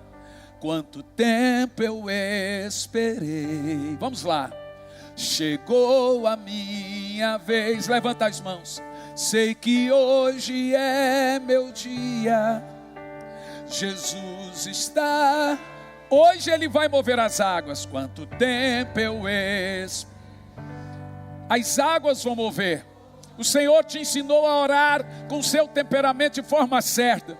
Quanto tempo eu esperei. Vamos lá. Chegou a minha vez. Levanta as mãos. Sei que hoje é meu dia. Jesus está. Hoje Ele vai mover as águas. Quanto tempo eu esperei. As águas vão mover. O Senhor te ensinou a orar com o seu temperamento de forma certa.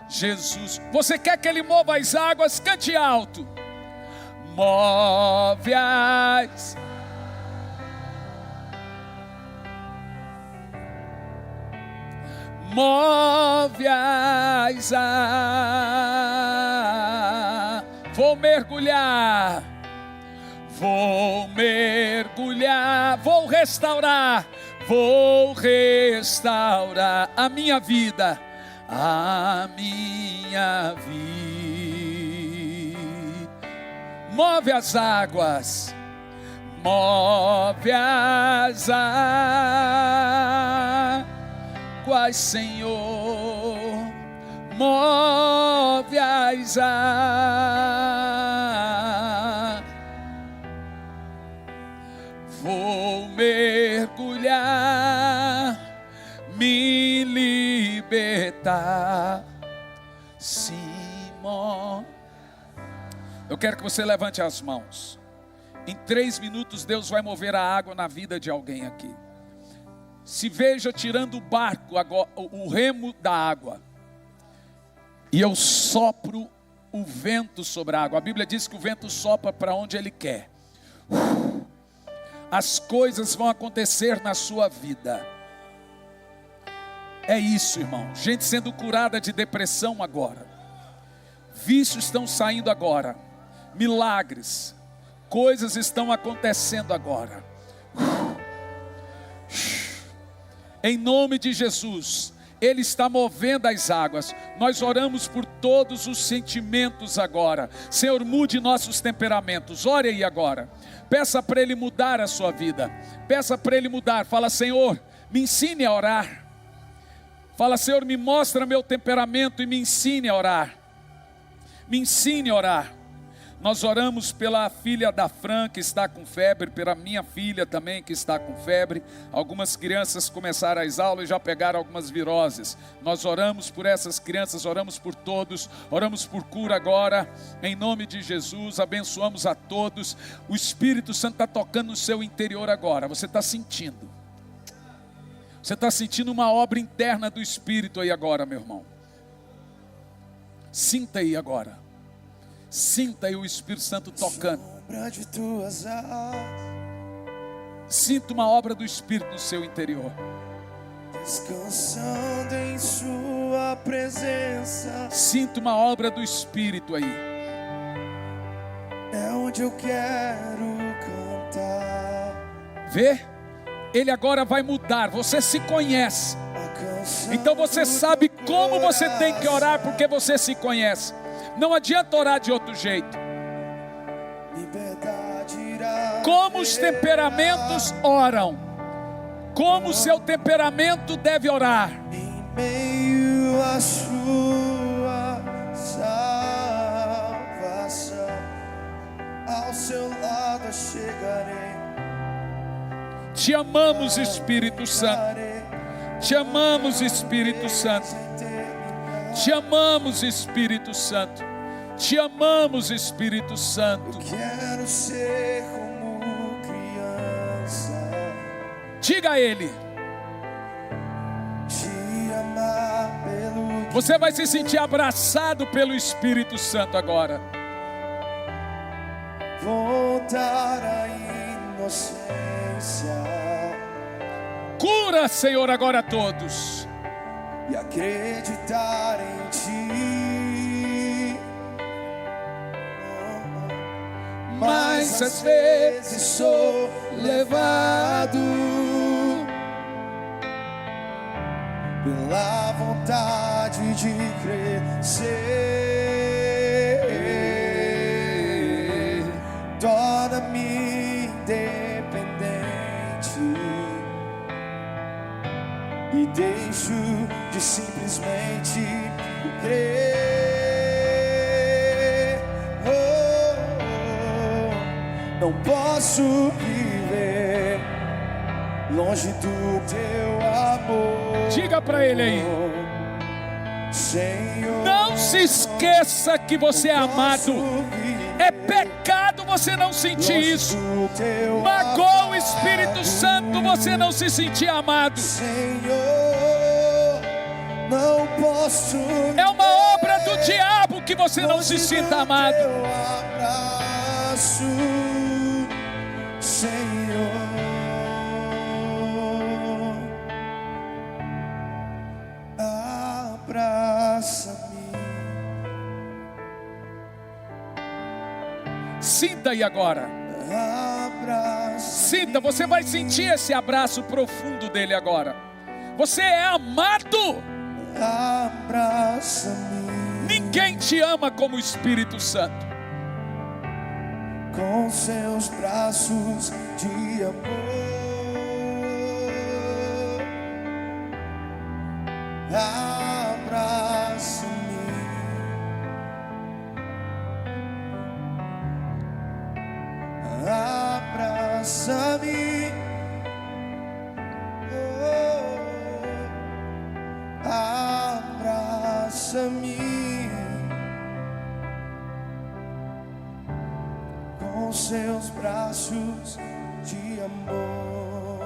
Jesus, você quer que Ele mova as águas? Cante alto. Move as. Move as águas. Vou mergulhar. Vou mergulhar. Vou restaurar a minha vida. A minha vida. Move as águas. Move as águas, Senhor. Move as águas. Vou mergulhar, me libertar. Simão. Eu quero que você levante as mãos. Em 3 minutos Deus vai mover a água na vida de alguém aqui. Se veja tirando o barco, agora, o remo da água. E eu sopro o vento sobre a água. A Bíblia diz que o vento sopra para onde Ele quer. As coisas vão acontecer na sua vida. É isso, irmão. Gente sendo curada de depressão agora. Vícios estão saindo agora. Milagres. Coisas estão acontecendo agora. Em nome de Jesus. Ele está movendo as águas. Nós oramos por todos os sentimentos agora. Senhor, mude nossos temperamentos. Ore aí agora. Peça para Ele mudar a sua vida. Peça para Ele mudar. Fala, Senhor, me ensine a orar. Fala, Senhor, me mostra meu temperamento e me ensine a orar. Me ensine a orar. Nós oramos pela filha da Fran que está com febre, pela minha filha também que está com febre. Algumas crianças começaram as aulas e já pegaram algumas viroses. Nós oramos por essas crianças, oramos por todos, oramos por cura agora, em nome de Jesus, abençoamos a todos. O Espírito Santo está tocando no seu interior agora, você está sentindo. Você está sentindo uma obra interna do Espírito aí agora, meu irmão. Sinta aí agora. Sinta aí o Espírito Santo tocando. Sinta uma obra do Espírito no seu interior. Descansando em sua presença. Sinta uma obra do Espírito aí. É onde eu quero cantar. Vê? Ele agora vai mudar. Você se conhece. Então você sabe como você tem que orar, porque você se conhece. Não adianta orar de outro jeito. Como os temperamentos oram. Como o seu temperamento deve orar. Em meio à sua salvação, ao seu lado chegarei. Te amamos, Espírito Santo. Te amamos, Espírito Santo. Te amamos, Espírito Santo. Te amamos, Espírito Santo. Eu quero ser como criança. Diga a Ele. Te amar pelo. Você vai se sentir abraçado pelo Espírito Santo agora. Voltar à inocência. Cura, Senhor, agora a todos. E acreditar em Ti. imensas vezes sou levado pela vontade de crescer, torna-me independente e deixo de simplesmente crer. Não posso viver longe do teu amor. Diga para ele aí. Senhor, Não se esqueça que você é amado. É pecado você não sentir isso. Magoa o Espírito Santo você não se sentir amado. Senhor, não posso. É uma obra do diabo que você não se sinta amado. Teu abraço, Senhor, abraça-me. Sinta aí agora. Sinta, você vai sentir esse abraço profundo dele agora. Você é amado. Abraça-me Ninguém te ama como o Espírito Santo. com seus braços de amor. Abraça-me abraça-me, abraça-me com seus braços de amor.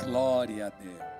Glória a Deus.